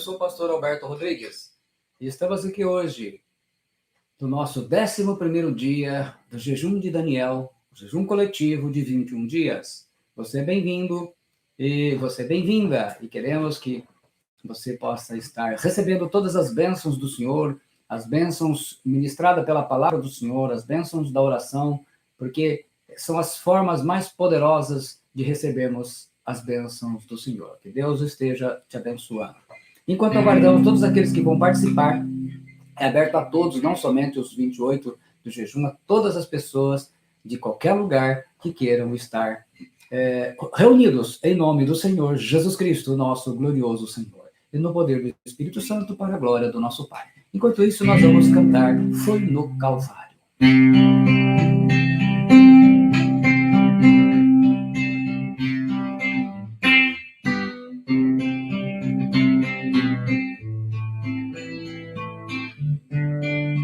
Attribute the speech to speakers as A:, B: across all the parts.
A: sou o pastor Alberto Rodrigues e estamos aqui hoje no nosso 11º dia do jejum de Daniel, o jejum coletivo de 21 dias. Você é bem-vindo e você é bem-vinda e queremos que você possa estar recebendo todas as bênçãos do Senhor, as bênçãos ministradas pela palavra do Senhor, as bênçãos da oração, porque são as formas mais poderosas de recebermos as bênçãos do Senhor. Que Deus esteja te abençoando. Enquanto aguardamos todos aqueles que vão participar, é aberto a todos, não somente os 28 do jejum, a todas as pessoas de qualquer lugar que queiram estar reunidos em nome do Senhor Jesus Cristo, nosso glorioso Senhor, e no poder do Espírito Santo para a glória do nosso Pai. Enquanto isso, nós vamos cantar Foi no Calvário.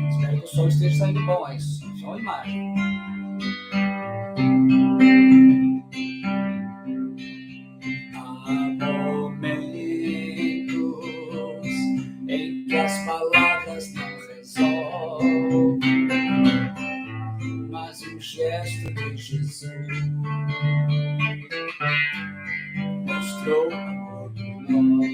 A: Espero que o som esteja saindo bom, é isso. Som e imagem. Há momentos em que as palavras não resolvem, mas o gesto de Jesus mostrou amor por nós.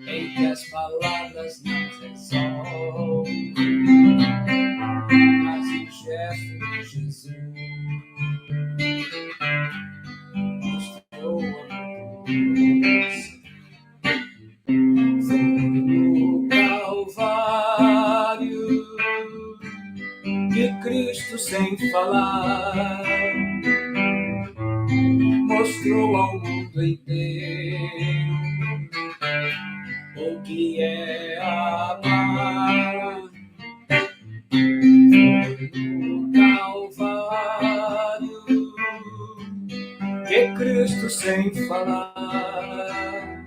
A: Em que as palavras não resolvem, mas o gesto de Jesus mostrou amor por nós. Foi no Calvário que Cristo, sem falar, mostrou ao mundo inteiro o que é amar. No Calvário que Cristo, sem falar,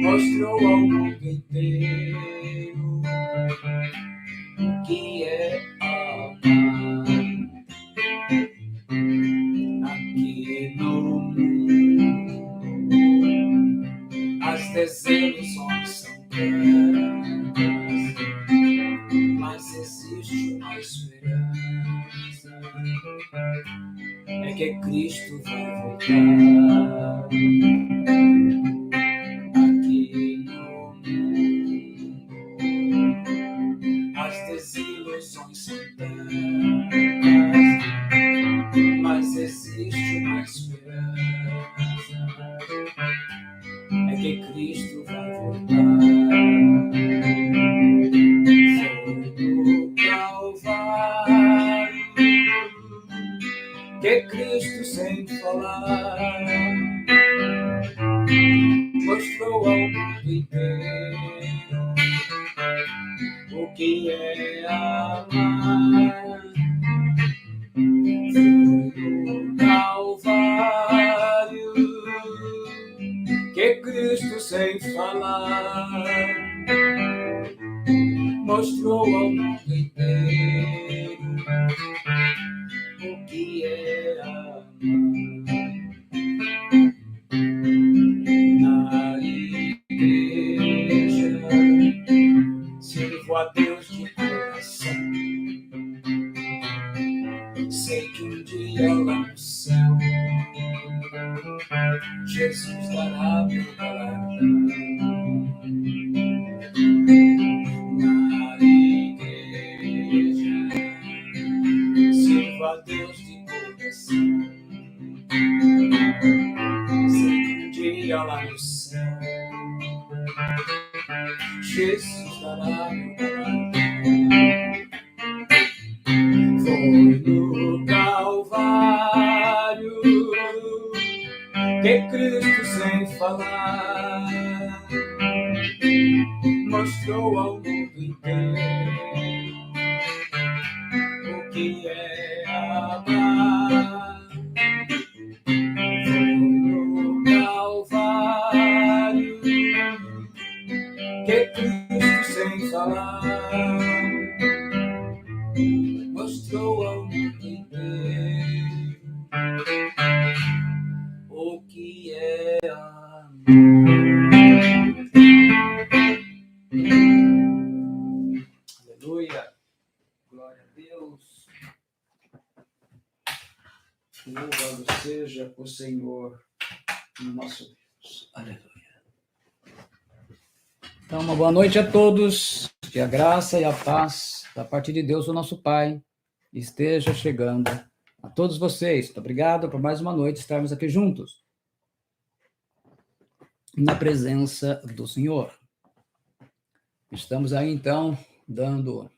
A: mostrou ao mundo inteiro o que é amar. Aqui no mundo as desilusões são tantas, mas existe uma esperança, é que Cristo vai voltar. Aqui no mundo as desilusões são tantas, mas existe uma esperança, é que Cristo vai voltar. Foi no Calvário que Cristo, sem falar, mostrou ao mundo inteiro o que é amar. Foi no Calvário que Cristo, sem falar, mostrou ao mundo inteiro o que é amar. Na igreja sirvo a Deus de coração. Sei que um dia lá no céu Jesus dará meu galardão. Na igreja sirvo a Deus de coração. Sei que um dia lá no céu Jesus dará meu galardão. Foi no Calvário que Cristo, sem falar, mostrou ao mundo inteiro o que é amar. Foi no Calvário que Cristo, sem falar, mostrou ao mundo inteiro Senhor, no nosso Deus. Aleluia. Então, uma boa noite a todos, que a graça e a paz da parte de Deus, o nosso Pai, esteja chegando a todos vocês. Muito obrigado por mais uma noite estarmos aqui juntos, na presença do Senhor. Estamos aí, então, dando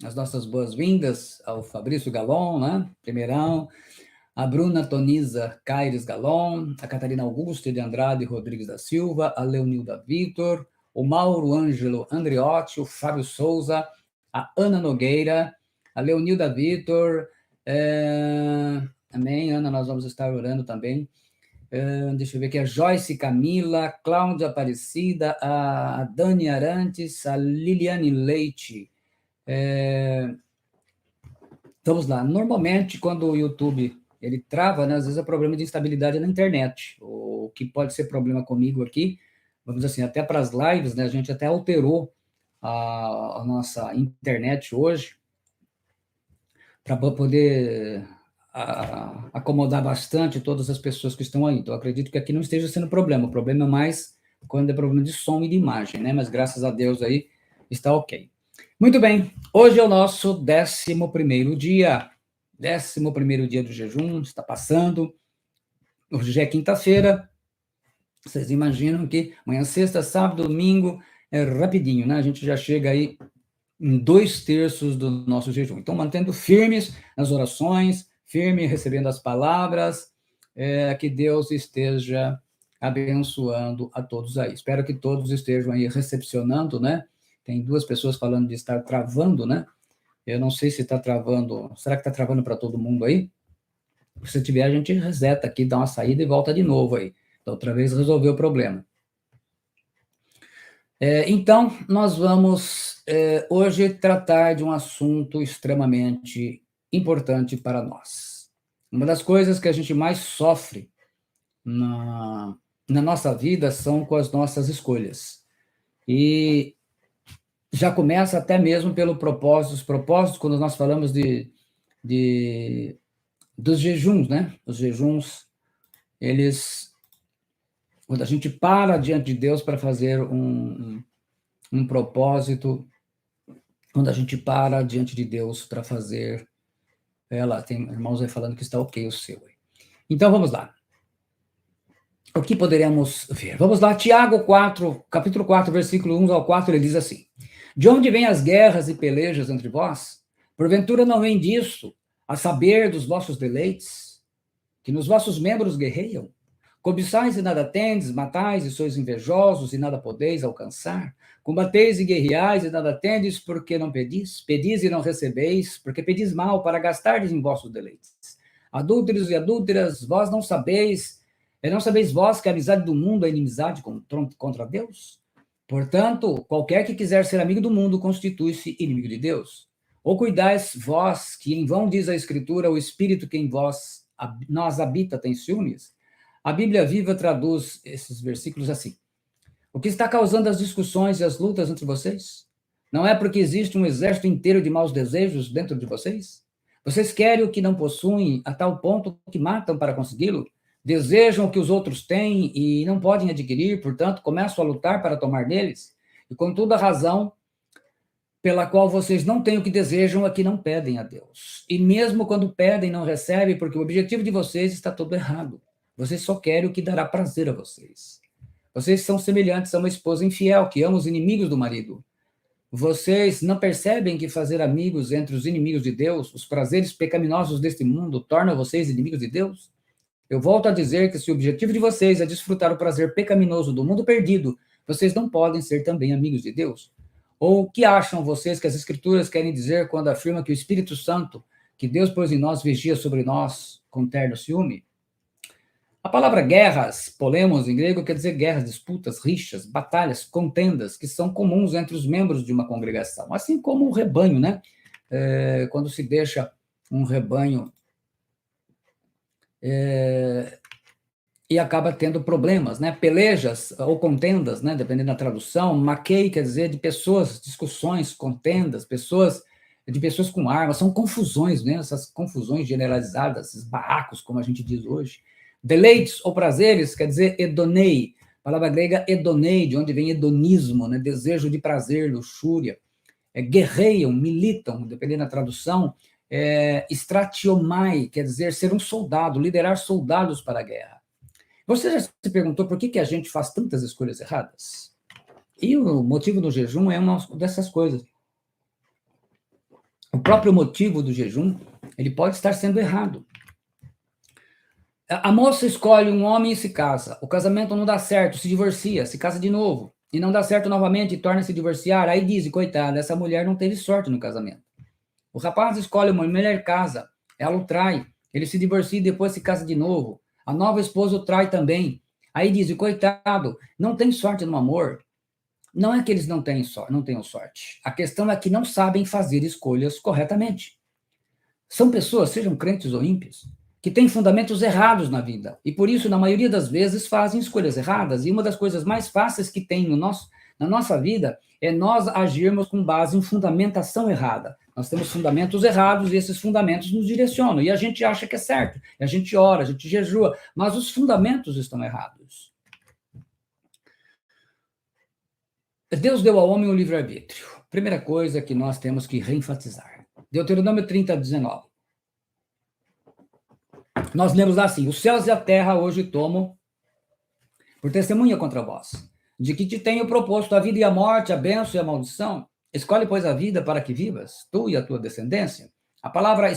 A: as nossas boas-vindas ao Fabrício Galon, né? Primeirão, a Bruna Toniza Caires Galon, a Catarina Augusta de Andrade Rodrigues da Silva, a Leonilda Vitor, o Mauro Ângelo Andriotti, o Fábio Souza, a Ana Nogueira, a Leonilda Vitor, amém, Ana, nós vamos estar orando também. Deixa eu ver aqui, a Joyce Camila, a Cláudia Aparecida, a Dani Arantes, a Liliane Leite. Vamos lá, normalmente quando o YouTube ele trava, né, às vezes é problema de instabilidade na internet, o que pode ser problema comigo aqui, vamos dizer assim, até para as lives, né, a gente até alterou a nossa internet hoje, para poder acomodar bastante todas as pessoas que estão aí. Então, acredito que aqui não esteja sendo problema. O problema é mais quando é problema de som e de imagem, né? Mas graças a Deus aí está ok. Muito bem. Hoje é o nosso 11º dia. 11º dia do jejum, está passando. Hoje já é quinta-feira. Vocês imaginam que amanhã, sexta, sábado, domingo, é rapidinho, né? A gente já chega aí em 2/3 do nosso jejum. Então, mantendo firmes nas orações, firme recebendo as palavras, que Deus esteja abençoando a todos aí. Espero que todos estejam aí recepcionando, né? Tem 2 pessoas falando de estar travando, né? Eu não sei se está travando. Será que está travando para todo mundo aí? Se tiver, a gente reseta aqui, dá uma saída e volta de novo aí. Da outra vez resolveu o problema. Então, nós vamos hoje tratar de um assunto extremamente importante para nós. Uma das coisas que a gente mais sofre na nossa vida são com as nossas escolhas. E já começa até mesmo pelo propósito, os propósitos, quando nós falamos dos jejuns, né? Os jejuns, eles... Quando a gente para diante de Deus para fazer um propósito, quando a gente para diante de Deus para fazer... Lá, tem irmãos aí falando que está ok o seu. Então, vamos lá. O que poderemos ver? Vamos lá, Tiago 4, capítulo 4, versículo 1 ao 4, ele diz assim: De onde vêm as guerras e pelejas entre vós? Porventura não vem disso, a saber dos vossos deleites, que nos vossos membros guerreiam? Cobiçais e nada tendes, matais e sois invejosos e nada podeis alcançar. Combateis e guerreais e nada tendes, porque não pedis. Pedis e não recebeis, porque pedis mal, para gastardes em vossos deleites. Adúlteros e adúlteras, vós não sabeis vós que a amizade do mundo é inimizade contra Deus? Portanto, qualquer que quiser ser amigo do mundo constitui-se inimigo de Deus. Ou cuidais vós, que em vão diz a Escritura, o Espírito que em vós nós habita tem ciúmes? A Bíblia Viva traduz esses versículos assim: o que está causando as discussões e as lutas entre vocês? Não é porque existe um exército inteiro de maus desejos dentro de vocês? Vocês querem o que não possuem a tal ponto que matam para consegui-lo? Desejam o que os outros têm e não podem adquirir, portanto, começam a lutar para tomar deles? E, contudo, a razão pela qual vocês não têm o que desejam é que não pedem a Deus. E mesmo quando pedem, não recebem, porque o objetivo de vocês está todo errado. Vocês só querem o que dará prazer a vocês. Vocês são semelhantes a uma esposa infiel que ama os inimigos do marido. Vocês não percebem que fazer amigos entre os inimigos de Deus, os prazeres pecaminosos deste mundo, torna vocês inimigos de Deus? Eu volto a dizer que se o objetivo de vocês é desfrutar o prazer pecaminoso do mundo perdido, vocês não podem ser também amigos de Deus. Ou o que acham vocês que as Escrituras querem dizer quando afirma que o Espírito Santo, que Deus pôs em nós, vigia sobre nós com terno ciúme? A palavra guerras, polemos em grego, quer dizer guerras, disputas, rixas, batalhas, contendas, que são comuns entre os membros de uma congregação. Assim como o rebanho, né? Quando se deixa um rebanho e acaba tendo problemas, né? Pelejas ou contendas, né? Dependendo da tradução. Maquei quer dizer de pessoas, discussões, contendas, de pessoas com armas, são confusões, né? Essas confusões generalizadas, esses barracos, como a gente diz hoje. Deleites ou prazeres quer dizer hedonei, palavra grega hedonei, de onde vem hedonismo, né? Desejo de prazer, luxúria. Guerreiam, militam, dependendo da tradução. Stratiomai, quer dizer ser um soldado, liderar soldados para a guerra. Você já se perguntou por que a gente faz tantas escolhas erradas? E o motivo do jejum é uma dessas coisas. O próprio motivo do jejum, ele pode estar sendo errado. A moça escolhe um homem e se casa. O casamento não dá certo, se divorcia, se casa de novo. E não dá certo novamente e torna-se divorciar. Aí diz, coitada, essa mulher não teve sorte no casamento. O rapaz escolhe uma mulher, casa, ela o trai, ele se divorcia e depois se casa de novo. A nova esposa o trai também. Aí diz, coitado, não tem sorte no amor. Não é que eles não tenham sorte. A questão é que não sabem fazer escolhas corretamente. São pessoas, sejam crentes ou ímpios, que têm fundamentos errados na vida. E por isso, na maioria das vezes, fazem escolhas erradas. E uma das coisas mais fáceis que tem na nossa vida é nós agirmos com base em fundamentação errada. Nós temos fundamentos errados e esses fundamentos nos direcionam. E a gente acha que é certo. E a gente ora, a gente jejua, mas os fundamentos estão errados. Deus deu ao homem o livre-arbítrio. Primeira coisa que nós temos que reenfatizar. Deuteronômio 30, 19. Nós lemos lá assim, os céus e a terra hoje tomo por testemunha contra vós, de que te tenho proposto a vida e a morte, a bênção e a maldição. Escolhe, pois, a vida para que vivas, tu e a tua descendência. A palavra,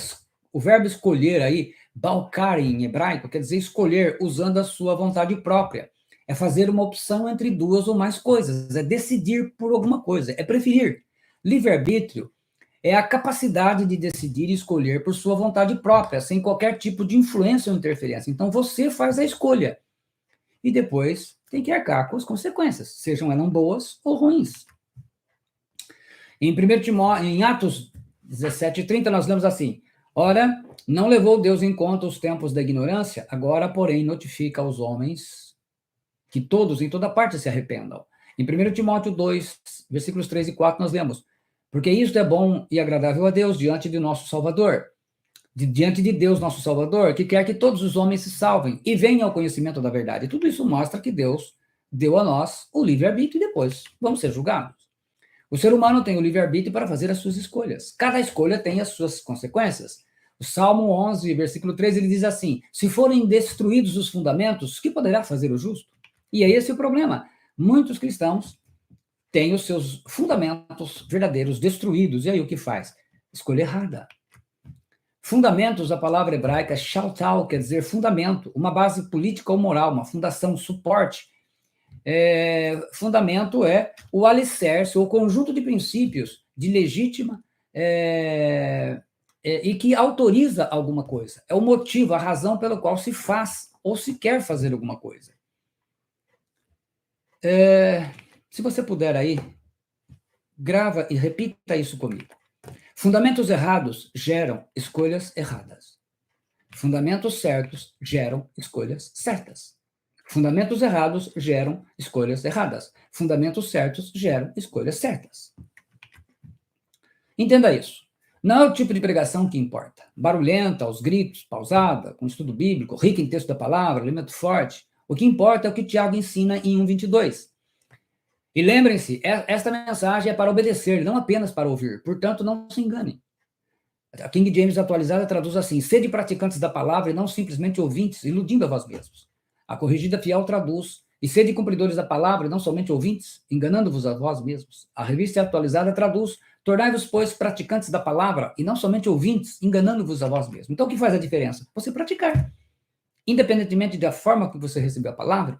A: o verbo escolher aí, balkar em hebraico, quer dizer escolher usando a sua vontade própria. É fazer uma opção entre duas ou mais coisas, é decidir por alguma coisa, é preferir. Livre-arbítrio é a capacidade de decidir e escolher por sua vontade própria, sem qualquer tipo de influência ou interferência. Então, você faz a escolha. E depois tem que arcar com as consequências, sejam elas boas ou ruins. Em Atos 17:30, nós lemos assim, ora, não levou Deus em conta os tempos da ignorância, agora, porém, notifica aos homens que todos, em toda parte, se arrependam. Em 1 Timóteo 2, versículos 3 e 4, nós lemos, porque isto é bom e agradável a Deus diante de nosso Salvador, diante de Deus, nosso Salvador, que quer que todos os homens se salvem e venham ao conhecimento da verdade. Tudo isso mostra que Deus deu a nós o livre-arbítrio e depois vamos ser julgados. O ser humano tem o livre-arbítrio para fazer as suas escolhas. Cada escolha tem as suas consequências. O Salmo 11, versículo 13, ele diz assim, se forem destruídos os fundamentos, que poderá fazer o justo? E é esse o problema. Muitos cristãos têm os seus fundamentos verdadeiros destruídos. E aí o que faz? Escolha errada. Fundamentos, a palavra hebraica, shautal, quer dizer fundamento, uma base política ou moral, uma fundação, suporte. Fundamento é o alicerce, ou conjunto de princípios de legítima e que autoriza alguma coisa. É o motivo, a razão pelo qual se faz ou se quer fazer alguma coisa. Se você puder aí, grava e repita isso comigo. Fundamentos errados geram escolhas erradas. Fundamentos certos geram escolhas certas. Fundamentos errados geram escolhas erradas. Fundamentos certos geram escolhas certas. Entenda isso. Não é o tipo de pregação que importa. Barulhenta, aos gritos, pausada, com estudo bíblico, rica em texto da palavra, alimento forte. O que importa é o que Tiago ensina em 1:22. E lembrem-se, esta mensagem é para obedecer, não apenas para ouvir. Portanto, não se enganem. A King James atualizada traduz assim, sede praticantes da palavra e não simplesmente ouvintes, iludindo a vós mesmos. A corrigida fiel traduz, e sede cumpridores da palavra e não somente ouvintes, enganando-vos a vós mesmos. A revista atualizada traduz, tornai-vos, pois, praticantes da palavra e não somente ouvintes, enganando-vos a vós mesmos. Então, o que faz a diferença? Você praticar. Independentemente da forma que você recebeu a palavra,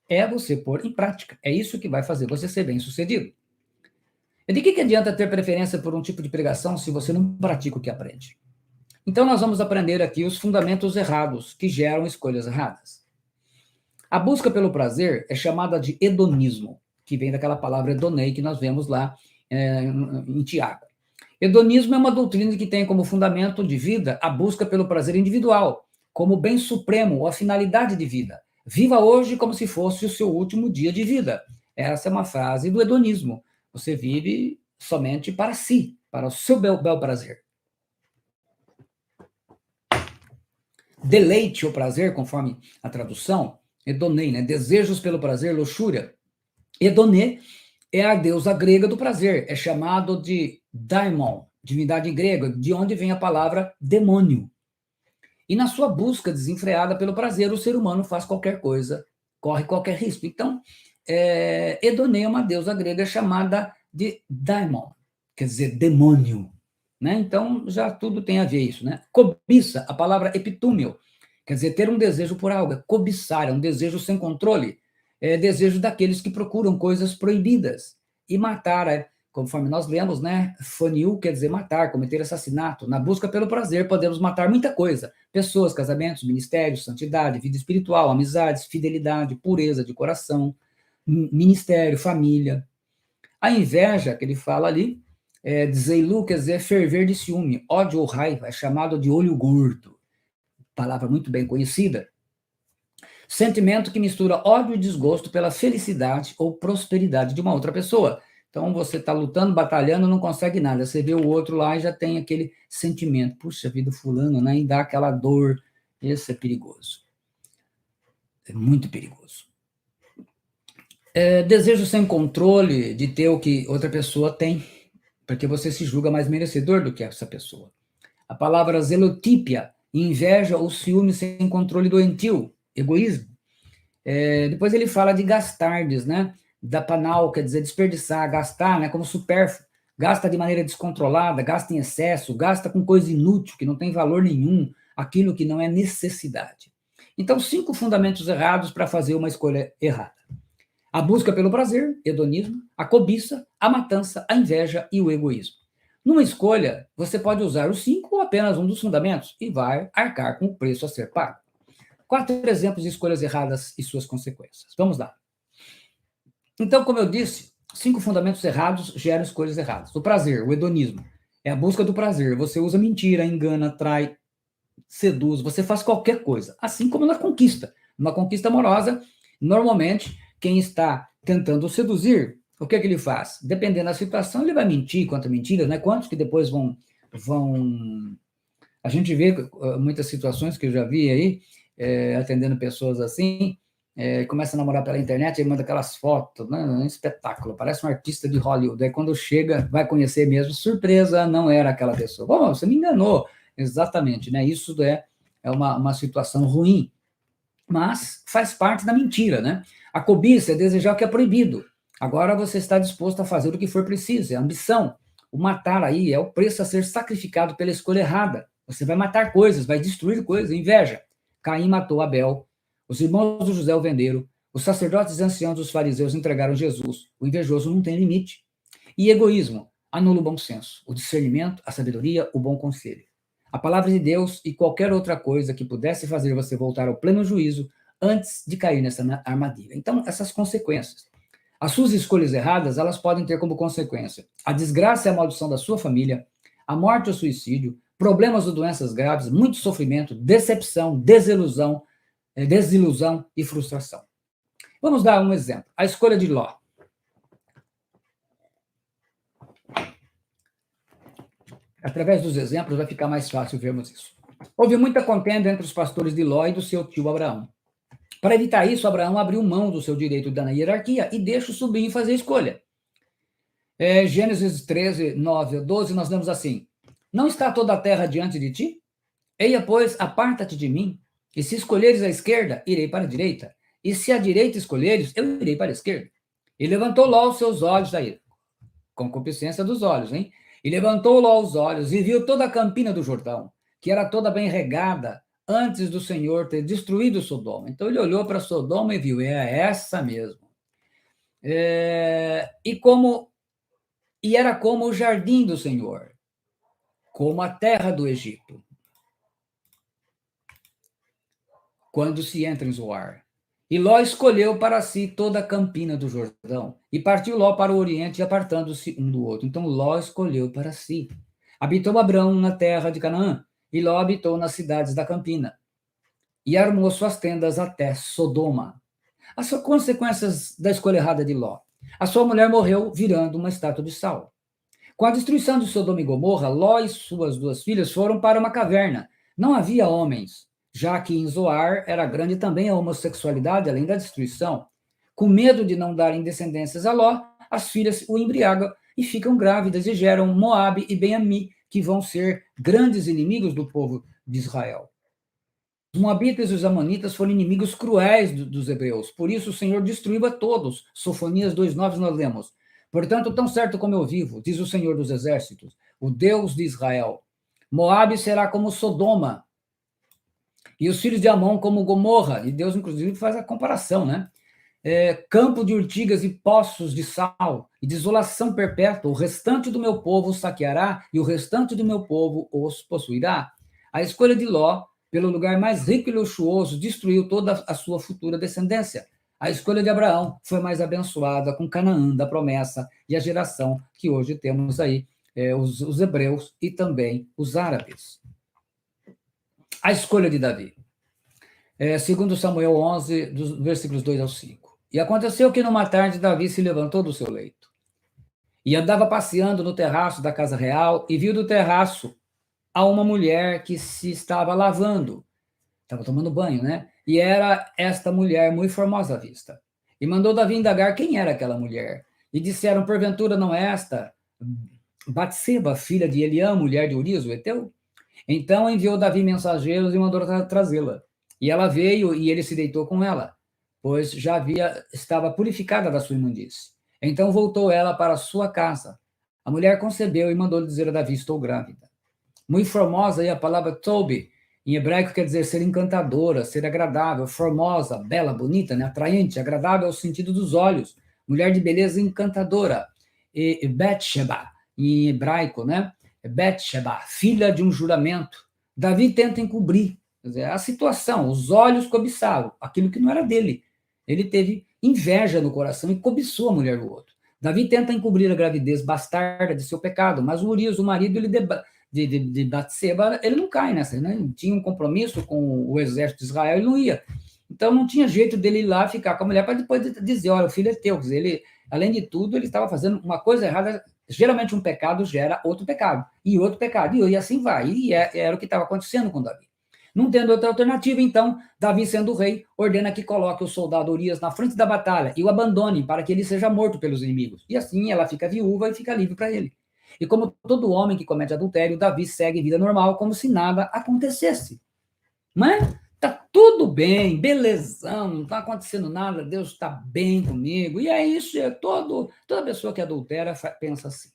A: é você pôr em prática. É isso que vai fazer você ser bem-sucedido. E de que adianta ter preferência por um tipo de pregação se você não pratica o que aprende? Então, nós vamos aprender aqui os fundamentos errados que geram escolhas erradas. A busca pelo prazer é chamada de hedonismo, que vem daquela palavra hedonei que nós vemos lá em Tiago. Hedonismo é uma doutrina que tem como fundamento de vida a busca pelo prazer individual, como bem supremo ou a finalidade de vida. Viva hoje como se fosse o seu último dia de vida. Essa é uma frase do hedonismo. Você vive somente para si, para o seu bel prazer. deleite ou prazer, conforme a tradução, hedonei, né? Desejos pelo prazer, luxúria. Hedonê é a deusa grega do prazer, é chamado de daimon, divindade grega, de onde vem a palavra demônio. E na sua busca desenfreada pelo prazer, o ser humano faz qualquer coisa, corre qualquer risco. Então, Hedonê é uma deusa grega chamada de daimon, quer dizer, demônio. Né? Então, já tudo tem a ver isso. Né? Cobiça, a palavra epitúmio, quer dizer, ter um desejo por algo, é cobiçar, é um desejo sem controle, é desejo daqueles que procuram coisas proibidas. E matar, conforme nós lemos, né? Faniu quer dizer matar, cometer assassinato. Na busca pelo prazer, podemos matar muita coisa. Pessoas, casamentos, ministérios, santidade, vida espiritual, amizades, fidelidade, pureza de coração, ministério, família. A inveja, que ele fala ali, Zeilu quer dizer ferver de ciúme, ódio ou raiva, é chamado de olho gordo. Palavra muito bem conhecida. Sentimento que mistura ódio e desgosto pela felicidade ou prosperidade de uma outra pessoa. Então, você está lutando, batalhando, não consegue nada. Você vê o outro lá e já tem aquele sentimento. Puxa vida, fulano, né? E dá aquela dor. Esse é perigoso. É muito perigoso. Desejo sem controle de ter o que outra pessoa tem, porque você se julga mais merecedor do que essa pessoa. A palavra zelotípia, inveja ou ciúme sem controle doentio, egoísmo. Depois ele fala de gastardes, né? Da panal, quer dizer desperdiçar, gastar, né? Como supérfluo. Gasta de maneira descontrolada, gasta em excesso, gasta com coisa inútil, que não tem valor nenhum, aquilo que não é necessidade. Então, 5 fundamentos errados para fazer uma escolha errada. A busca pelo prazer, hedonismo, a cobiça, a matança, a inveja e o egoísmo. Numa escolha, você pode usar os 5 ou apenas um dos fundamentos e vai arcar com o preço a ser pago. 4 exemplos de escolhas erradas e suas consequências. Vamos lá. Então, como eu disse, 5 fundamentos errados geram escolhas erradas. O prazer, o hedonismo, é a busca do prazer. Você usa mentira, engana, trai, seduz, você faz qualquer coisa. Assim como na conquista. Numa conquista amorosa, normalmente, quem está tentando seduzir, o que é que ele faz? Dependendo da situação, ele vai mentir, conta mentiras, né? Quantos que depois vão... A gente vê muitas situações que eu já vi aí, atendendo pessoas assim, começa a namorar pela internet e manda aquelas fotos, né? Um espetáculo, parece um artista de Hollywood. Aí quando chega, vai conhecer mesmo, surpresa, não era aquela pessoa. Bom, você me enganou. Exatamente, né? Isso é uma situação ruim, mas faz parte da mentira, né? A cobiça é desejar o que é proibido. Agora você está disposto a fazer o que for preciso, é a ambição. O matar aí é o preço a ser sacrificado pela escolha errada. Você vai matar coisas, vai destruir coisas, inveja. Caim matou Abel, os irmãos do José o venderam, os sacerdotes anciãos dos fariseus entregaram Jesus. O invejoso não tem limite. E egoísmo anula o bom senso, o discernimento, a sabedoria, o bom conselho. A palavra de Deus e qualquer outra coisa que pudesse fazer você voltar ao pleno juízo antes de cair nessa armadilha. Então, essas consequências. As suas escolhas erradas, elas podem ter como consequência a desgraça e a maldição da sua família, a morte ou suicídio, problemas ou doenças graves, muito sofrimento, decepção, desilusão e frustração. Vamos dar um exemplo. A escolha de Ló. Através dos exemplos vai ficar mais fácil vermos isso. Houve muita contenda entre os pastores de Ló e do seu tio Abraão. Para evitar isso, Abraão abriu mão do seu direito na hierarquia e deixa o sobrinho fazer a escolha. Gênesis 13, 9 a 12, nós lemos assim: Não está toda a terra diante de ti? Eia, pois, aparta-te de mim, e se escolheres a esquerda, irei para a direita, e se a direita escolheres, eu irei para a esquerda. E levantou Ló os seus olhos daí, concupiscência dos olhos, hein? E levantou Ló os olhos e viu toda a campina do Jordão, que era toda bem regada, antes do Senhor ter destruído Sodoma. Então ele olhou para Sodoma e viu, é essa mesmo. E era como o jardim do Senhor, como a terra do Egito, quando se entra em Zoar. E Ló escolheu para si toda a campina do Jordão, e partiu Ló para o oriente, apartando-se um do outro. Então Ló escolheu para si. Habitou Abrão na terra de Canaã, e Ló habitou nas cidades da campina, e armou suas tendas até Sodoma. As consequências da escolha errada de Ló. A sua mulher morreu virando uma estátua de sal. Com a destruição de Sodoma e Gomorra, Ló e suas 2 filhas foram para uma caverna. Não havia homens. já que em Zoar era grande também a homossexualidade, além da destruição. Com medo de não darem descendências a Ló, as filhas o embriagam e ficam grávidas e geram Moabe e Ben-Ami, que vão ser grandes inimigos do povo de Israel. Os Moabitas e os Amonitas foram inimigos cruéis dos hebreus, por isso o Senhor destruiu a todos. Sofonias 2,9 nós lemos. Portanto, tão certo como eu vivo, diz o Senhor dos Exércitos, o Deus de Israel, Moabe será como Sodoma, e os filhos de Amon como Gomorra, e Deus, inclusive, faz a comparação, né? Campo de urtigas e poços de sal, e desolação perpétua, o restante do meu povo saqueará, e o restante do meu povo os possuirá. A escolha de Ló, pelo lugar mais rico e luxuoso, destruiu toda a sua futura descendência. A escolha de Abraão foi mais abençoada com Canaã da promessa, e a geração que hoje temos aí, os hebreus e também os árabes. A escolha de Davi. Segundo Samuel 11, dos versículos 2 ao 5. E aconteceu que numa tarde Davi se levantou do seu leito e andava passeando no terraço da casa real e viu do terraço a uma mulher que se estava lavando, estava tomando banho, né? E era esta mulher muito formosa à vista. E mandou Davi indagar quem era aquela mulher. E disseram, porventura não é esta Batseba, filha de Eliã, mulher de Urias, o heteu? Então enviou Davi mensageiros e mandou trazê-la. E ela veio e ele se deitou com ela, pois estava purificada da sua imundície. Então voltou ela para sua casa. A mulher concebeu e mandou dizer a Davi, estou grávida. Muito formosa, e a palavra tobe, em hebraico quer dizer ser encantadora, ser agradável, formosa, bela, bonita, né? Atraente, agradável ao sentido dos olhos, mulher de beleza encantadora. E Betsheba, em hebraico, né? Betsheba, filha de um juramento. Davi tenta encobrir a situação, os olhos cobiçaram aquilo que não era dele. Ele teve inveja no coração e cobiçou a mulher do outro. Davi tenta encobrir a gravidez bastarda de seu pecado, mas o Urias, o marido de Batseba, ele não cai nessa, né? Ele tinha um compromisso com o exército de Israel, ele não ia. Então não tinha jeito dele ir lá ficar com a mulher para depois dizer, olha, o filho é teu. Quer dizer, ele, além de tudo, ele estava fazendo uma coisa errada. Geralmente um pecado gera outro pecado, e outro pecado, e assim vai. E era o que estava acontecendo com Davi. Não tendo outra alternativa, então, Davi, sendo rei, ordena que coloque o soldado Urias na frente da batalha e o abandone para que ele seja morto pelos inimigos. E assim ela fica viúva e fica livre para ele. E como todo homem que comete adultério, Davi segue vida normal como se nada acontecesse. Mas tá tudo bem, belezão, não está acontecendo nada, Deus está bem comigo. E é isso, toda pessoa que adultera pensa assim.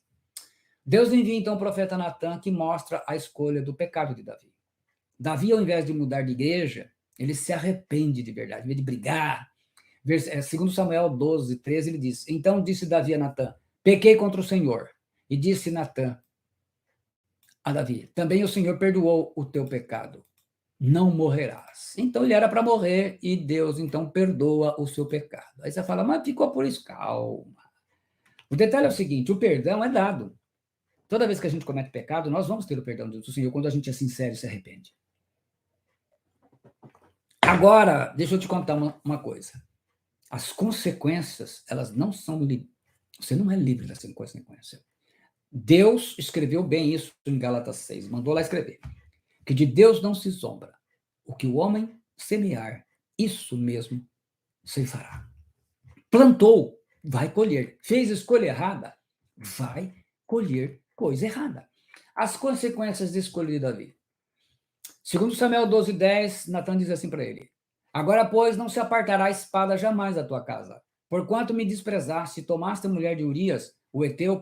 A: Deus envia então o profeta Natan, que mostra a escolha do pecado de Davi. Davi, ao invés de mudar de igreja, ele se arrepende de verdade, ao invés de brigar. Segundo Samuel 12, 13, ele diz, então disse Davi a Natan, pequei contra o Senhor. E disse Natan a Davi, também o Senhor perdoou o teu pecado, não morrerás. Então ele era para morrer e Deus então perdoa o seu pecado. Aí você fala, mas ficou por isso, calma. O detalhe é o seguinte, o perdão é dado. Toda vez que a gente comete pecado, nós vamos ter o perdão do Senhor quando a gente é sincero e se arrepende. Agora, deixa eu te contar uma coisa. As consequências, elas não são livres. Você não é livre das consequências. Deus escreveu bem isso em Gálatas 6, mandou lá escrever, que de Deus não se sombra. O que o homem semear, isso mesmo se fará. Plantou, vai colher. Fez escolha errada, vai colher coisa errada. As consequências da escolha de Davi. Segundo Samuel 12, 10, Natan diz assim para ele, agora, pois, não se apartará a espada jamais da tua casa, porquanto me desprezaste e tomaste a mulher de Urias, o heteu,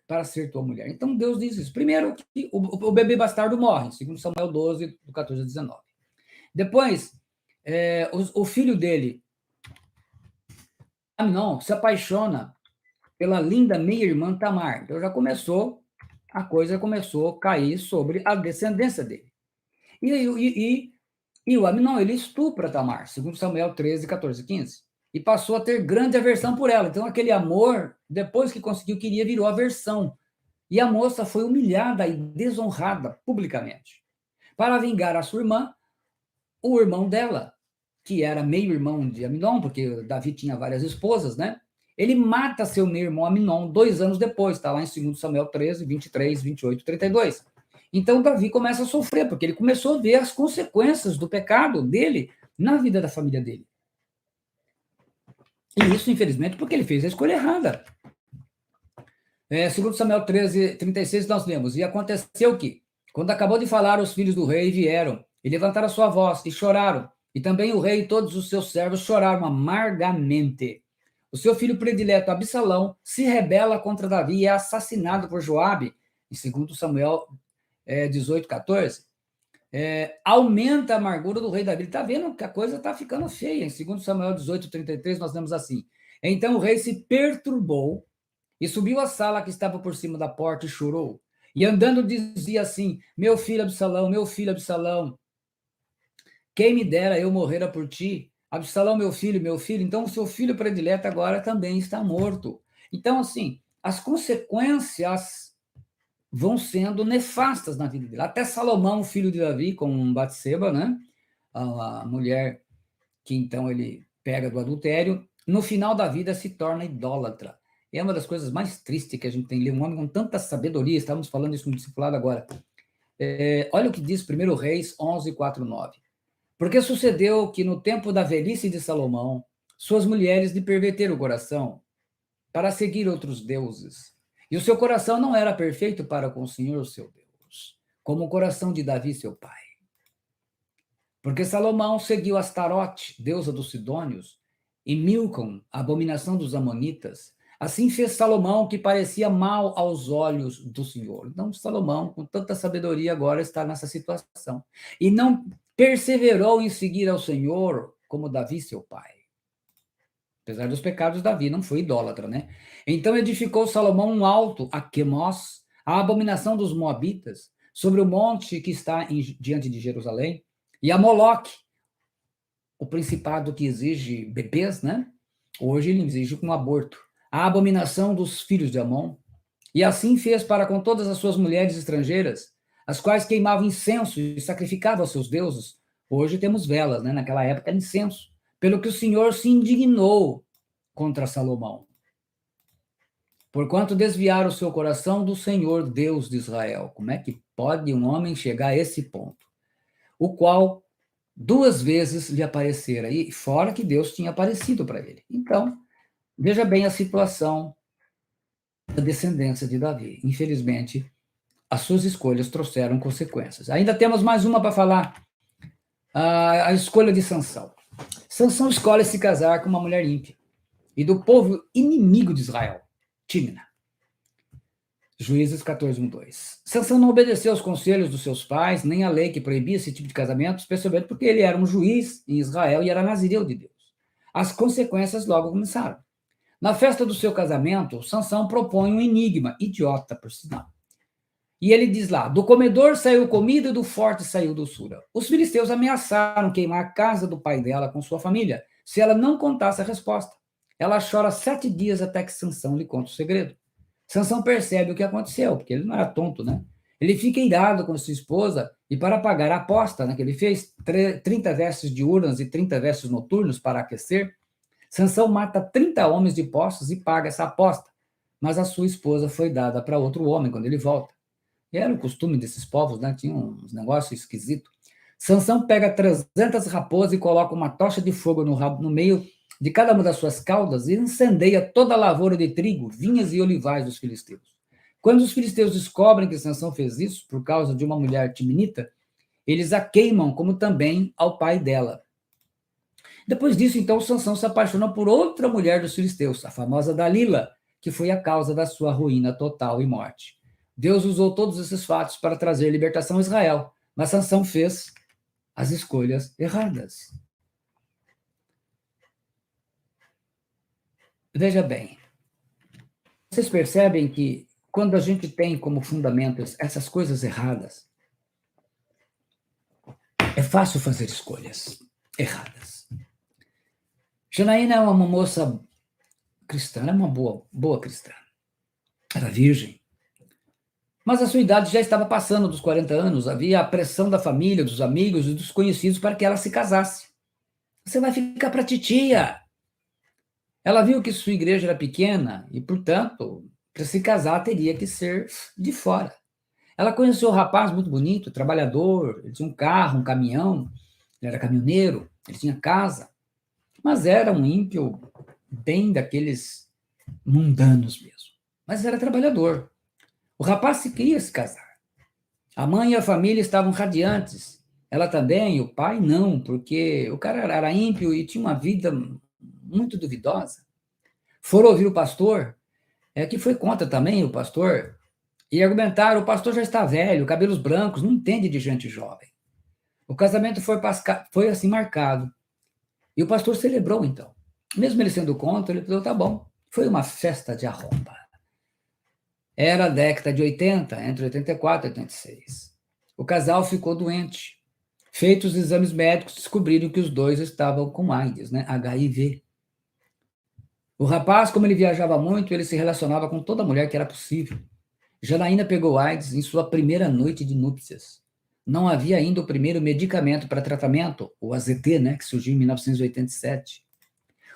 A: para ser tua mulher. Então, Deus diz isso. Primeiro, que o bebê bastardo morre, segundo Samuel 12, do 14 a 19. Depois, o filho dele, Amnon, se apaixona pela linda meia-irmã Tamar. Então, a coisa começou a cair sobre a descendência dele. E o Amnon, ele estupra Tamar, segundo Samuel 13, 14 e 15. E passou a ter grande aversão por ela. Então, aquele amor, depois que conseguiu, virou aversão. E a moça foi humilhada e desonrada publicamente. Para vingar a sua irmã, o irmão dela, que era meio-irmão de Amnon, porque Davi tinha várias esposas, né? Ele mata seu meio-irmão Amnon 2 anos depois, está lá em 2 Samuel 13, 23, 28, 32. Então, Davi começa a sofrer, porque ele começou a ver as consequências do pecado dele na vida da família dele. E isso, infelizmente, porque ele fez a escolha errada. Segundo Samuel 13:36, nós lemos, e aconteceu que, quando acabou de falar, os filhos do rei vieram, e levantaram a sua voz, e choraram, e também o rei e todos os seus servos choraram amargamente. O seu filho predileto, Absalão, se rebela contra Davi e é assassinado por Joabe, em 2 Samuel 18:14. Aumenta a amargura do rei Davi. Está vendo que a coisa está ficando feia. Em 2 Samuel 18:33, nós lemos assim, então o rei se perturbou e subiu à sala que estava por cima da porta e chorou. E andando dizia assim, meu filho Absalão, quem me dera eu morrera por ti. Absalão, meu filho, então o seu filho predileto agora também está morto. Então, assim, as consequências vão sendo nefastas na vida dele. Até Salomão, filho de Davi, com Batseba, né? A mulher que então ele pega do adultério, no final da vida se torna idólatra. É uma das coisas mais tristes que a gente tem ler, um homem com tanta sabedoria, estávamos falando isso no discipulado agora. Olha o que diz 1 Reis 11:4-9. Porque sucedeu que no tempo da velhice de Salomão, suas mulheres lhe perverteram o coração para seguir outros deuses. E o seu coração não era perfeito para com o Senhor, seu Deus, como o coração de Davi, seu pai. Porque Salomão seguiu Astarote, deusa dos Sidônios, e Milcom, a abominação dos Amonitas. Assim fez Salomão, que parecia mal aos olhos do Senhor. Então, Salomão, com tanta sabedoria, agora está nessa situação. E não perseverou em seguir ao Senhor como Davi, seu pai. Apesar dos pecados, Davi não foi idólatra, né? Então edificou Salomão um alto a Quemós, a abominação dos Moabitas, sobre o monte que está diante de Jerusalém, e a Moloque, o principado que exige bebês, né? Hoje ele exige um aborto. A abominação dos filhos de Amon. E assim fez para com todas as suas mulheres estrangeiras, as quais queimavam incenso e sacrificavam aos seus deuses. Hoje temos velas, né? Naquela época era incenso. Pelo que o Senhor se indignou contra Salomão. Porquanto desviaram o seu coração do Senhor, Deus de Israel. Como é que pode um homem chegar a esse ponto? O qual 2 vezes lhe aparecera, e fora que Deus tinha aparecido para ele. Então, veja bem a situação da descendência de Davi. Infelizmente, as suas escolhas trouxeram consequências. Ainda temos mais uma para falar. A escolha de Sansão. Sansão escolhe se casar com uma mulher ímpia e do povo inimigo de Israel, Tímina. Juízes 14:1-2. Sansão não obedeceu aos conselhos dos seus pais, nem à lei que proibia esse tipo de casamento, especialmente porque ele era um juiz em Israel e era nazireu de Deus. As consequências logo começaram. Na festa do seu casamento, Sansão propõe um enigma, idiota, por sinal. E ele diz lá, do comedor saiu comida e do forte saiu doçura. Os filisteus ameaçaram queimar a casa do pai dela com sua família, se ela não contasse a resposta. Ela chora 7 dias até que Sansão lhe conta o segredo. Sansão percebe o que aconteceu, porque ele não era tonto, né? Ele fica irado com sua esposa e para pagar a aposta, né, que ele fez 30 vestes diurnas e 30 vestes noturnos para aquecer, Sansão mata 30 homens de postos e paga essa aposta. Mas a sua esposa foi dada para outro homem quando ele volta. E era o costume desses povos, né? Tinha uns negócios esquisitos. Sansão pega 300 raposas e coloca uma tocha de fogo no meio de cada uma das suas caudas e incendeia toda a lavoura de trigo, vinhas e olivais dos filisteus. Quando os filisteus descobrem que Sansão fez isso por causa de uma mulher timinita, eles a queimam, como também ao pai dela. Depois disso, então, Sansão se apaixona por outra mulher dos filisteus, a famosa Dalila, que foi a causa da sua ruína total e morte. Deus usou todos esses fatos para trazer libertação a Israel, mas Sansão fez as escolhas erradas. Veja bem, vocês percebem que quando a gente tem como fundamentos essas coisas erradas, é fácil fazer escolhas erradas. Janaína é uma moça cristã, ela é uma boa cristã. Era virgem. Mas a sua idade já estava passando dos 40 anos, havia a pressão da família, dos amigos e dos conhecidos para que ela se casasse. Você vai ficar para titia. Ela viu que sua igreja era pequena e, portanto, para se casar teria que ser de fora. Ela conheceu um rapaz muito bonito, trabalhador, ele tinha um carro, um caminhão, ele era caminhoneiro, ele tinha casa, mas era um ímpio bem daqueles mundanos mesmo. Mas era trabalhador. O rapaz se queria se casar. A mãe e a família estavam radiantes. Ela também, o pai não, porque o cara era ímpio e tinha uma vida muito duvidosa. Foram ouvir o pastor, que foi contra também o pastor, e argumentaram: o pastor já está velho, cabelos brancos, não entende de gente jovem. O casamento foi assim marcado. E o pastor celebrou, então. Mesmo ele sendo contra, ele falou: tá bom. Foi uma festa de arromba. Era a década de 80, entre 84 e 86. O casal ficou doente. Feitos os exames médicos, descobriram que os dois estavam com AIDS, né? HIV. O rapaz, como ele viajava muito, ele se relacionava com toda mulher que era possível. Janaína pegou AIDS em sua primeira noite de núpcias. Não havia ainda o primeiro medicamento para tratamento, o AZT, né, que surgiu em 1987.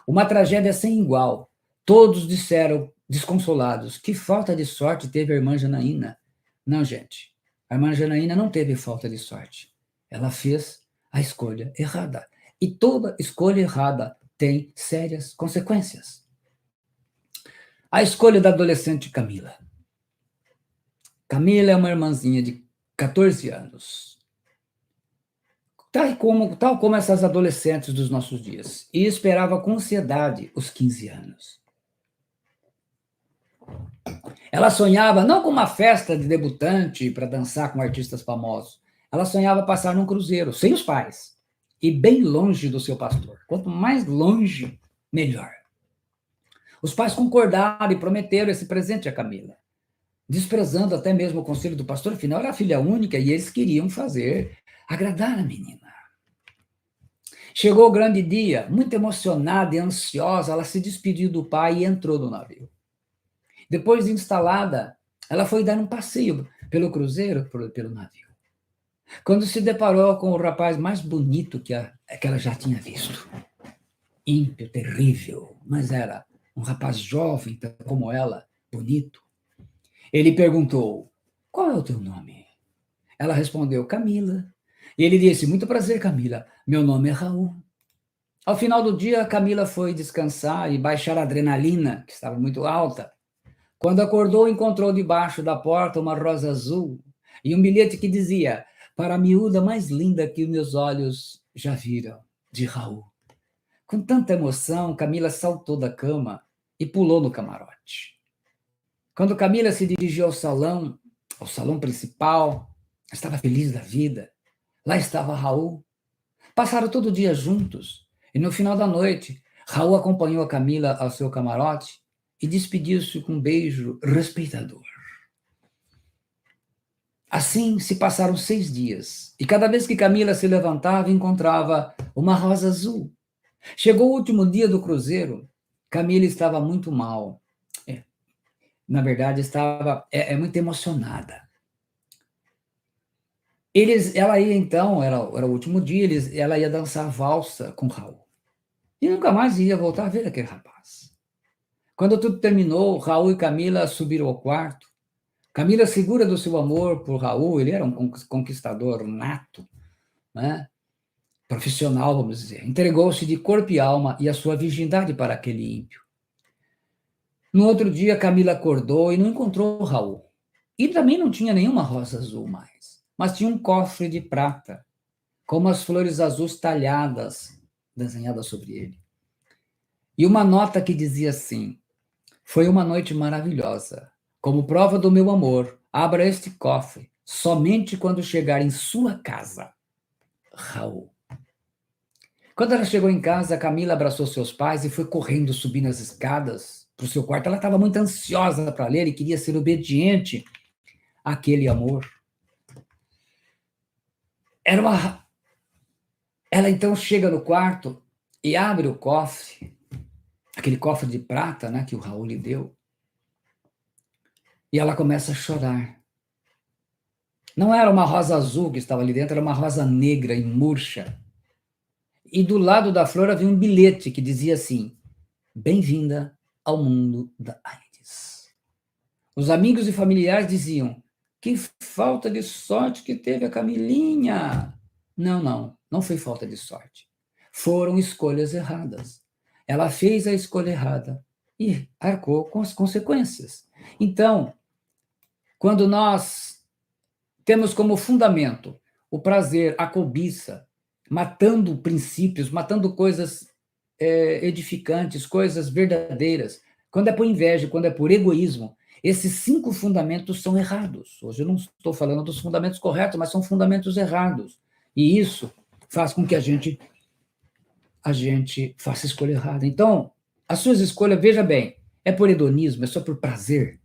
A: Uma tragédia sem igual. Todos disseram, desconsolados, que falta de sorte teve a irmã Janaína. Não, gente, a irmã Janaína não teve falta de sorte. Ela fez a escolha errada. E toda escolha errada tem sérias consequências. A escolha da adolescente Camila. Camila é uma irmãzinha de 14 anos. Tal como essas adolescentes dos nossos dias. E esperava com ansiedade os 15 anos. Ela sonhava não com uma festa de debutante para dançar com artistas famosos. Ela sonhava passar num cruzeiro, sem os pais, e bem longe do seu pastor. Quanto mais longe, melhor. Os pais concordaram e prometeram esse presente a Camila, desprezando até mesmo o conselho do pastor, afinal era a filha única e eles queriam agradar a menina. Chegou o grande dia, muito emocionada e ansiosa, ela se despediu do pai e entrou no navio. Depois de instalada, ela foi dar um passeio pelo cruzeiro, pelo navio, quando se deparou com o rapaz mais bonito que ela já tinha visto. Ímpio, terrível, mas era um rapaz jovem, como ela, bonito. Ele perguntou: qual é o teu nome? Ela respondeu: Camila. E ele disse: muito prazer, Camila, meu nome é Raul. Ao final do dia, Camila foi descansar e baixar a adrenalina, que estava muito alta. Quando acordou, encontrou debaixo da porta uma rosa azul e um bilhete que dizia: para a miúda mais linda que meus olhos já viram, de Raul. Com tanta emoção, Camila saltou da cama e pulou no camarote. Quando Camila se dirigiu ao salão principal, estava feliz da vida. Lá estava Raul. Passaram todo o dia juntos e no final da noite, Raul acompanhou a Camila ao seu camarote e despediu-se com um beijo respeitador. Assim se passaram 6 dias, e cada vez que Camila se levantava, encontrava uma rosa azul. Chegou o último dia do cruzeiro, Camila estava muito mal. Na verdade, estava muito emocionada. Ela ia então, era o último dia, ela ia dançar valsa com Raul. E nunca mais ia voltar a ver aquele rapaz. Quando tudo terminou, Raul e Camila subiram ao quarto. Camila, segura do seu amor por Raul, ele era um conquistador nato, né? Profissional, vamos dizer. Entregou-se de corpo e alma e a sua virgindade para aquele ímpio. No outro dia, Camila acordou e não encontrou Raul. E também não tinha nenhuma rosa azul mais, mas tinha um cofre de prata, com umas flores azuis talhadas, desenhadas sobre ele. E uma nota que dizia assim: foi uma noite maravilhosa. Como prova do meu amor, abra este cofre somente quando chegar em sua casa. Raul. Quando ela chegou em casa, Camila abraçou seus pais e foi correndo subindo as escadas para o seu quarto. Ela estava muito ansiosa para ler e queria ser obediente àquele amor. Ela então chega no quarto e abre o cofre, aquele cofre de prata, né, que o Raul lhe deu. E ela começa a chorar. Não era uma rosa azul que estava ali dentro, era uma rosa negra e murcha. E do lado da flor havia um bilhete que dizia assim: bem-vinda ao mundo da AIDS. Os amigos e familiares diziam: Que falta de sorte que teve a Camilinha. Não foi falta de sorte. Foram escolhas erradas. Ela fez a escolha errada e arcou com as consequências. Então, quando nós temos como fundamento o prazer, a cobiça, matando princípios, matando coisas edificantes, coisas verdadeiras, quando é por inveja, quando é por egoísmo, esses 5 fundamentos são errados. Hoje eu não estou falando dos fundamentos corretos, mas são fundamentos errados. E isso faz com que a gente faça a escolha errada. Então, as suas escolhas, veja bem, é por hedonismo, é só por prazer,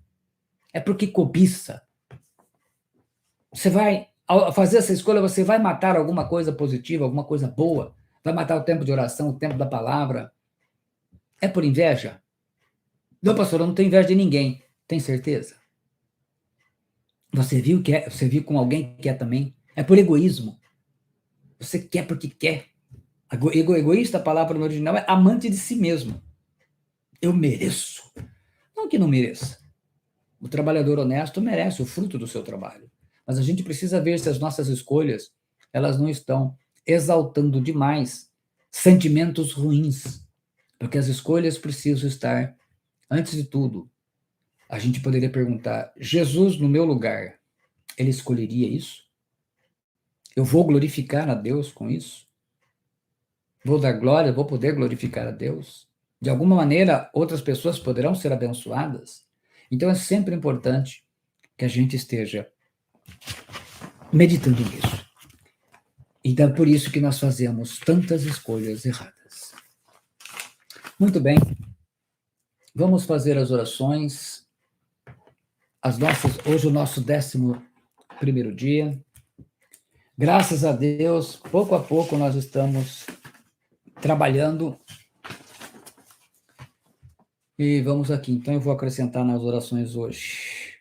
A: é porque cobiça. Você vai, ao fazer essa escolha, você vai matar alguma coisa positiva, alguma coisa boa, vai matar o tempo de oração, o tempo da palavra. É por inveja? Não, pastor, eu não tenho inveja de ninguém. Tem certeza? Você viu com alguém que quer também? É por egoísmo. Você quer porque quer. Egoísta, a palavra no original é amante de si mesmo. Eu mereço. Não que não mereça. O trabalhador honesto merece o fruto do seu trabalho. Mas a gente precisa ver se as nossas escolhas, elas não estão exaltando demais sentimentos ruins. Porque as escolhas precisam estar, antes de tudo, a gente poderia perguntar, Jesus no meu lugar, ele escolheria isso? Eu vou glorificar a Deus com isso? Vou dar glória, vou poder glorificar a Deus? De alguma maneira, outras pessoas poderão ser abençoadas? Então, é sempre importante que a gente esteja meditando nisso. Então, é por isso que nós fazemos tantas escolhas erradas. Muito bem. Vamos fazer as orações. Hoje, o nosso 11º dia. Graças a Deus, pouco a pouco nós estamos trabalhando. E vamos aqui. Então, eu vou acrescentar nas orações hoje.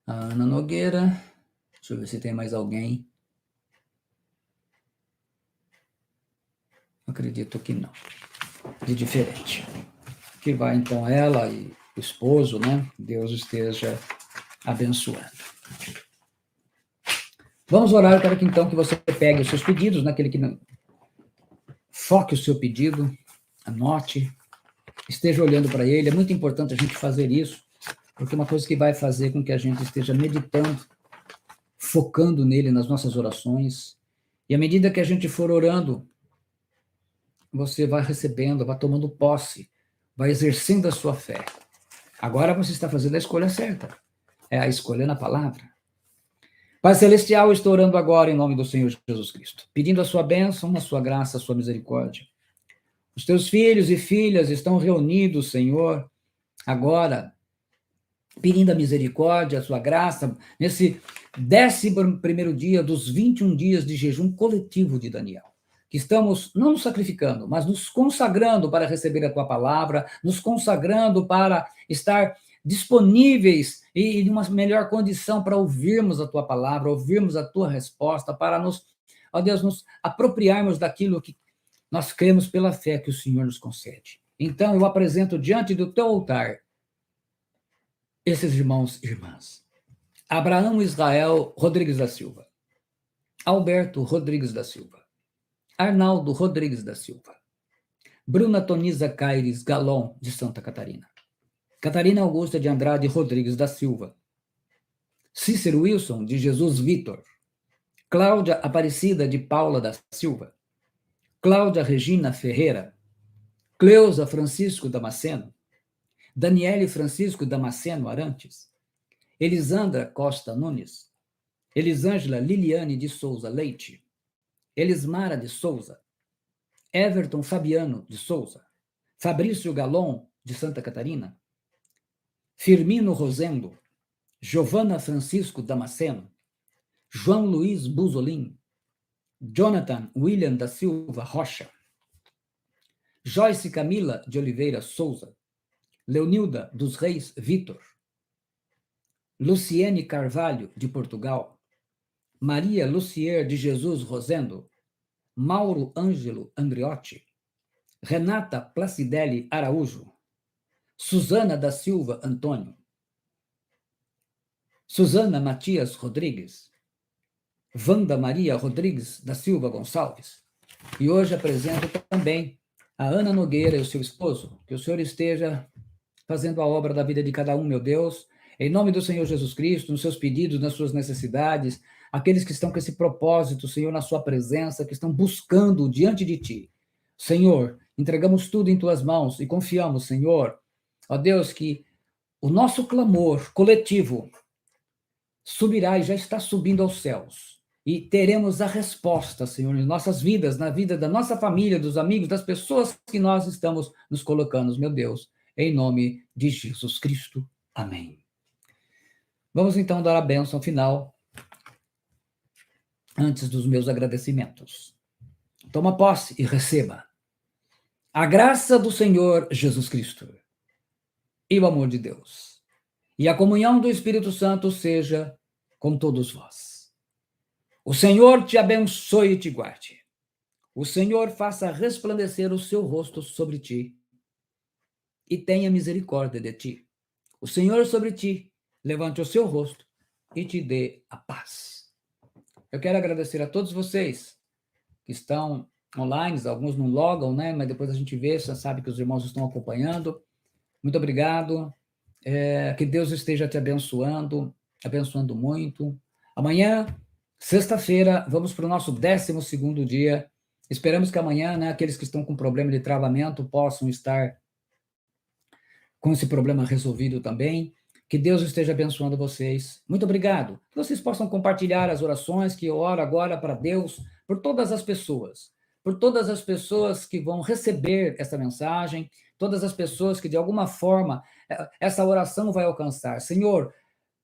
A: A Ana Nogueira. Deixa eu ver se tem mais alguém. Acredito que não. De diferente. Que vai, então, ela e o esposo, né? Deus esteja abençoando. Vamos orar. Eu quero que, então, que você pegue os seus pedidos, naquele que não... Foque o seu pedido, anote, esteja olhando para ele. É muito importante a gente fazer isso, porque é uma coisa que vai fazer com que a gente esteja meditando, focando nele nas nossas orações. E à medida que a gente for orando, você vai recebendo, vai tomando posse, vai exercendo a sua fé. Agora você está fazendo a escolha certa. É a escolha na palavra. Pai Celestial, eu estou orando agora em nome do Senhor Jesus Cristo, pedindo a sua bênção, a sua graça, a sua misericórdia. Os teus filhos e filhas estão reunidos, Senhor, agora, pedindo a misericórdia, a sua graça, nesse 11º dia dos 21 dias de jejum coletivo de Daniel. Que estamos não nos sacrificando, mas nos consagrando para receber a tua palavra, nos consagrando para estar disponíveis e em uma melhor condição para ouvirmos a tua palavra, ouvirmos a tua resposta, para nos, ó Deus, nos apropriarmos daquilo que nós cremos pela fé que o Senhor nos concede. Então, eu apresento diante do teu altar esses irmãos e irmãs. Abraão Israel Rodrigues da Silva. Alberto Rodrigues da Silva. Arnaldo Rodrigues da Silva. Bruna Toniza Caires Galon, de Santa Catarina. Catarina Augusta de Andrade Rodrigues da Silva. Cícero Wilson de Jesus Vitor. Cláudia Aparecida de Paula da Silva. Cláudia Regina Ferreira. Cleusa Francisco Damasceno. Daniele Francisco Damasceno Arantes. Elisandra Costa Nunes. Elisângela Liliane de Souza Leite. Elismara de Souza. Everton Fabiano de Souza. Fabrício Galon, de Santa Catarina. Firmino Rosendo. Giovana Francisco Damasceno. João Luiz Buzolin. Jonathan William da Silva Rocha. Joyce Camila de Oliveira Souza. Leonilda dos Reis Vitor. Luciene Carvalho, de Portugal. Maria Lucier de Jesus Rosendo. Mauro Ângelo Andriotti. Renata Placidelli Araújo. Suzana da Silva Antônio. Suzana Matias Rodrigues, Wanda Maria Rodrigues da Silva Gonçalves. E hoje apresento também a Ana Nogueira e o seu esposo. Que o Senhor esteja fazendo a obra da vida de cada um, meu Deus, em nome do Senhor Jesus Cristo, nos seus pedidos, nas suas necessidades, aqueles que estão com esse propósito, Senhor, na sua presença, que estão buscando diante de Ti. Senhor, entregamos tudo em Tuas mãos e confiamos, Senhor, ó Deus, que o nosso clamor coletivo subirá e já está subindo aos céus. E teremos a resposta, Senhor, em nossas vidas, na vida da nossa família, dos amigos, das pessoas que nós estamos nos colocando, meu Deus, em nome de Jesus Cristo. Amém. Vamos então dar a bênção final, antes dos meus agradecimentos. Toma posse e receba. A graça do Senhor Jesus Cristo e o amor de Deus e a comunhão do Espírito Santo seja com todos vós. O Senhor te abençoe e te guarde. O Senhor faça resplandecer o seu rosto sobre ti e tenha misericórdia de ti. O Senhor sobre ti levante o seu rosto e te dê a paz. Eu quero agradecer a todos vocês que estão online, alguns não logam, né? Mas depois a gente vê, você sabe que os irmãos estão acompanhando. Muito obrigado. Que Deus esteja te abençoando muito. Amanhã, sexta-feira, vamos para o nosso 12º dia. Esperamos que amanhã, né, aqueles que estão com problema de travamento possam estar com esse problema resolvido também. Que Deus esteja abençoando vocês. Muito obrigado. Que vocês possam compartilhar as orações que eu oro agora para Deus, por todas as pessoas que vão receber essa mensagem, todas as pessoas que, de alguma forma, essa oração vai alcançar. Senhor,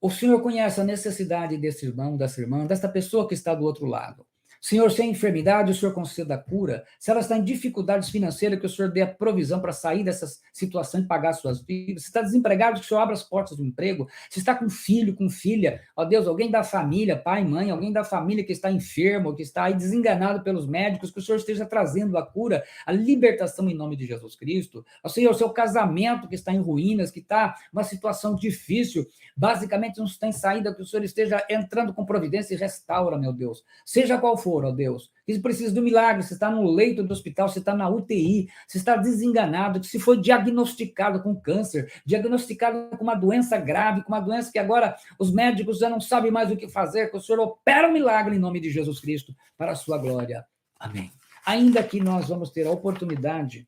A: o Senhor conhece a necessidade desse irmão, dessa irmã, dessa pessoa que está do outro lado. Senhor, se é enfermidade, o Senhor conceda a cura. Se ela está em dificuldades financeiras, que o Senhor dê a provisão para sair dessa situação e pagar suas dívidas. Se está desempregado, que o Senhor abra as portas do emprego. Se está com filho, com filha, ó Deus, alguém da família, pai, mãe, alguém da família que está enfermo, que está aí desenganado pelos médicos, que o Senhor esteja trazendo a cura, a libertação em nome de Jesus Cristo. Ó Senhor, o seu casamento que está em ruínas, que está numa situação difícil, basicamente não tem saída, que o Senhor esteja entrando com providência e restaura, meu Deus. Seja qual for, ó Deus, que precisa do milagre, se está no leito do hospital, se está na UTI, se está desenganado, que se foi diagnosticado com câncer, diagnosticado com uma doença grave, com uma doença que agora os médicos já não sabem mais o que fazer, que o Senhor opera um milagre em nome de Jesus Cristo, para a sua glória. Amém. Ainda que nós vamos ter a oportunidade,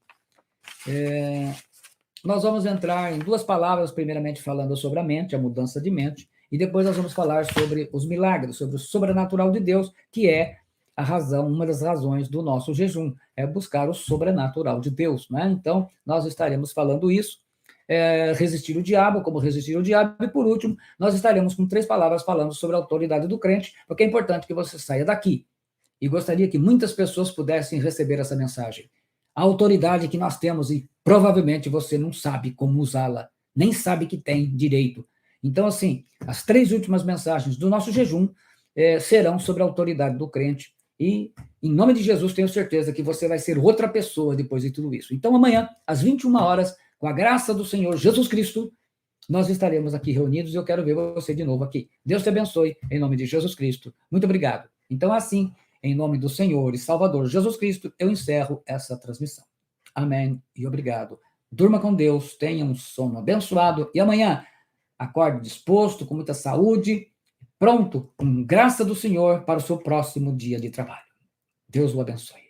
A: nós vamos entrar em 2 palavras, primeiramente falando sobre a mente, a mudança de mente, e depois nós vamos falar sobre os milagres, sobre o sobrenatural de Deus, que é a razão, uma das razões do nosso jejum, é buscar o sobrenatural de Deus, né? Então, nós estaremos falando isso, resistir o diabo, como resistir o diabo, e por último, nós estaremos com 3 palavras falando sobre a autoridade do crente, porque é importante que você saia daqui, e gostaria que muitas pessoas pudessem receber essa mensagem. A autoridade que nós temos, e provavelmente você não sabe como usá-la, nem sabe que tem direito. Então, assim, as 3 últimas mensagens do nosso jejum serão sobre a autoridade do crente, e, em nome de Jesus, tenho certeza que você vai ser outra pessoa depois de tudo isso. Então, amanhã, às 21 horas, com a graça do Senhor Jesus Cristo, nós estaremos aqui reunidos e eu quero ver você de novo aqui. Deus te abençoe, em nome de Jesus Cristo. Muito obrigado. Então, assim, em nome do Senhor e Salvador Jesus Cristo, eu encerro essa transmissão. Amém e obrigado. Durma com Deus, tenha um sono abençoado e amanhã acorde disposto, com muita saúde, pronto, com graça do Senhor, para o seu próximo dia de trabalho. Deus o abençoe.